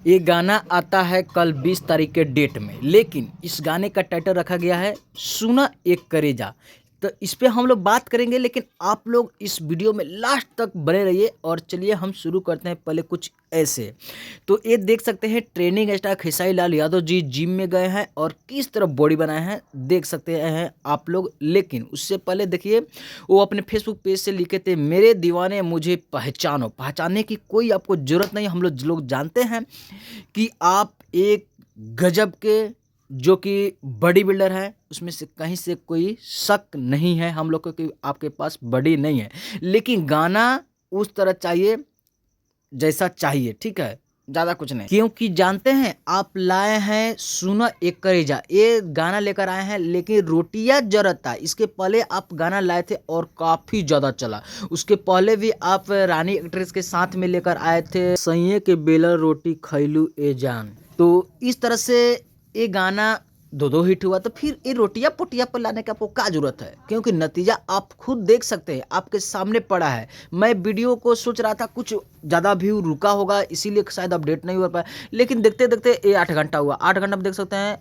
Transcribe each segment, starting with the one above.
ये गाना आता है कल 20 तारीख के डेट में, लेकिन इस गाने का टाइटल रखा गया है सुना एक करेजा। तो इस पे हम लोग बात करेंगे, लेकिन आप लोग इस वीडियो में लास्ट तक बने रहिए। और चलिए हम शुरू करते हैं पहले कुछ ऐसे। तो ये देख सकते हैं training star Khesari Lal Yadav ji gym में गए हैं और किस तरह बॉडी बनाए हैं देख सकते हैं आप लोग। लेकिन उससे पहले देखिए, वो अपने फेसबुक पेज से लिखे थे, मेरे दीवाने मुझे पहचानो। पहचानने की कोई आपको ज़रूरत नहीं, हम लोग जानते हैं कि आप एक गजब के जो कि बॉडी बिल्डर है, उसमें से कहीं से कोई शक नहीं है हम लोग को कि आपके पास बॉडी नहीं है। लेकिन गाना उस तरह चाहिए जैसा चाहिए, ठीक है, ज़्यादा कुछ नहीं। क्योंकि जानते हैं आप लाए हैं सुना एक करेजा, ये गाना लेकर आए हैं, लेकिन रोटियां जरता। इसके पहले आप गाना लाए थे और काफ़ी ज़्यादा चला। उसके पहले भी आप रानी एक्ट्रेस के साथ में लेकर आए थे, सैये के बेलर रोटी खैलू ए जान। तो इस तरह से ये गाना दो दो हिट हुआ, तो फिर ये रोटियां पोटियां पर लाने का आपको क्या जरूरत है? क्योंकि नतीजा आप खुद देख सकते हैं, आपके सामने पड़ा है। मैं वीडियो को सोच रहा था कुछ ज़्यादा व्यू रुका होगा, इसीलिए शायद अपडेट नहीं हो पाया, लेकिन देखते देखते ये 8 घंटा हुआ। 8 घंटा में देख सकते हैं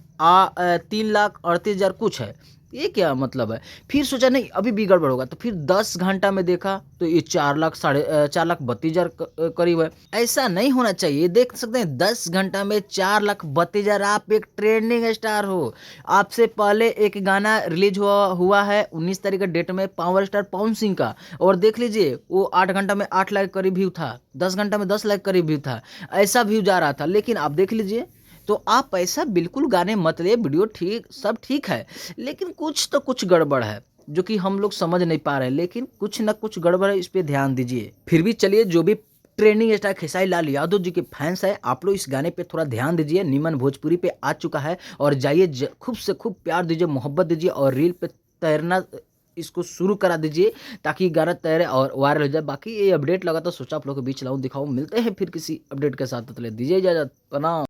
3,38,000 कुछ है। ये क्या मतलब है? फिर सोचा नहीं अभी भी गड़बड़ होगा, तो फिर 10 घंटा में देखा तो ये 4,32,000 करीब है। ऐसा नहीं होना चाहिए। देख सकते हैं 10 घंटा में 4,32,000। आप एक ट्रेंडिंग स्टार हो, आपसे पहले एक गाना रिलीज हुआ है 19 तारीख के डेट में पावर स्टार पवन सिंह का, और देख लीजिए वो 8 घंटा में 8 लाख करीब व्यू था, 10 घंटा में 10 लाख करीब व्यू था, ऐसा व्यू जा रहा था। लेकिन आप देख लीजिए, तो आप ऐसा बिल्कुल गाने मत ले। वीडियो ठीक, सब ठीक है, लेकिन कुछ तो कुछ गड़बड़ है जो कि हम लोग समझ नहीं पा रहे हैं। लेकिन कुछ ना कुछ गड़बड़ है, इस पे ध्यान दीजिए। फिर भी चलिए, जो भी ट्रेंडिंग स्टार खेसारी लाल यादव जी के फैंस है, आप लोग इस गाने पे थोड़ा ध्यान दीजिए। निमन भोजपुरी पे आ चुका है, और जाइए खूब से खूब प्यार दीजिए, मोहब्बत दीजिए, और रील पे तैरना इसको शुरू करा दीजिए, ताकि गाना तैरे और वायरल हो जाए। बाकी ये अपडेट लगा तो सोचा आप लोगों के बीच लाऊं, दिखाऊं। मिलते हैं फिर किसी अपडेट के साथ, तो ले दीजिए इजाजत, प्रणाम।